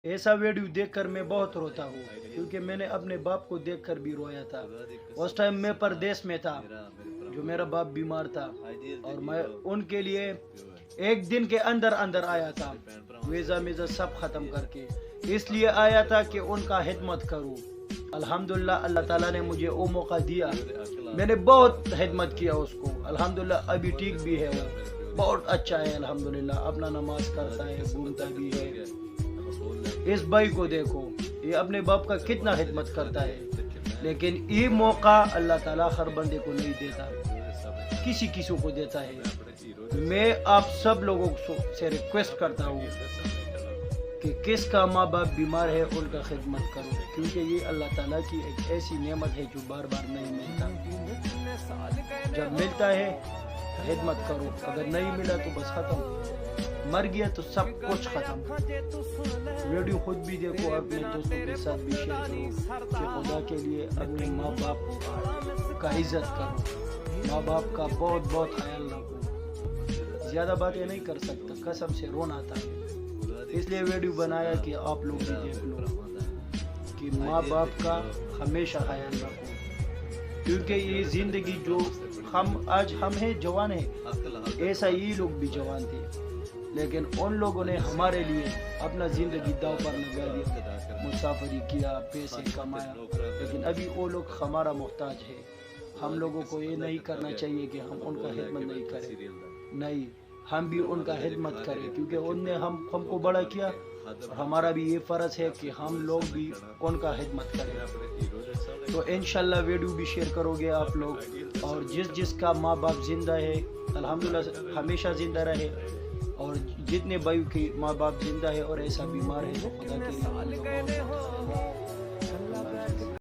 ایسا ویڈیو دیکھ کر میں بہت روتا ہوں، کیونکہ میں نے اپنے باپ کو دیکھ کر بھی رویا تھا۔ اس ٹائم میں پردیس میں تھا، جو میرا باپ بیمار تھا، اور میں ان کے لیے ایک دن کے اندر اندر آیا تھا، ویزا سب ختم کر کے، اس لیے آیا تھا کہ ان کا خدمت کروں۔ الحمدللہ اللہ تعالیٰ نے مجھے وہ موقع دیا، میں نے بہت خدمت کیا اس کو۔ الحمدللہ ابھی ٹھیک بھی ہے، وہ بہت اچھا ہے الحمدللہ، اپنا نماز کرتا ہے، گھومتا بھی ہے۔ اس بھائی کو دیکھو، یہ اپنے باپ کا کتنا خدمت کرتا ہے، لیکن یہ موقع اللہ تعالیٰ ہر بندے کو نہیں دیتا، کسی کو دیتا ہے۔ میں آپ سب لوگوں سے ریکویسٹ کرتا ہوں کہ کس کا ماں باپ بیمار ہے ان کا خدمت کرو، کیونکہ یہ اللہ تعالیٰ کی ایک ایسی نعمت ہے جو بار بار نہیں ملتا۔ جب ملتا ہے خدمت کرو، اگر نہیں ملا تو بس ختم، مر گیا تو سب کچھ ختم۔ ویڈیو خود بھی دیکھو، اپنے دوستوں کے ساتھ بھی شیئر کرو کہ خدا کے لیے اپنے ماں باپ کا عزت کرو، ماں باپ کا بہت بہت خیال رکھو۔ زیادہ باتیں نہیں کر سکتا، قسم سے رونا آتا ہے، اس لیے ویڈیو بنایا کہ آپ لوگ بھی دیکھ لو کہ ماں باپ کا ہمیشہ خیال رکھو، کیونکہ یہ زندگی جو آج ہم ہیں جوان ہیں، ایسا یہ لوگ بھی جوان تھے، لیکن ان لوگوں نے ہمارے لیے اپنا زندگی داؤ پر لگا دیا، مسافری کیا، پیسے کمایا، لیکن ابھی وہ لوگ ہمارا محتاج ہے۔ ہم لوگوں کو یہ نہیں کرنا چاہیے کہ ہم ان کا خدمت نہیں کریں، نہیں، ہم بھی ان کا خدمت کریں، کیونکہ ان نے ہم کو بڑا کیا، اور ہمارا بھی یہ فرض ہے کہ ہم لوگ بھی ان کا خدمت کریں۔ تو انشاءاللہ ویڈیو بھی شیئر کرو گے آپ لوگ، اور جس کا ماں باپ زندہ ہے الحمدللہ ہمیشہ زندہ رہے، اور جتنے بھائیوں کے ماں باپ زندہ ہے اور ایسا بیمار ہے تو خدا کے لیے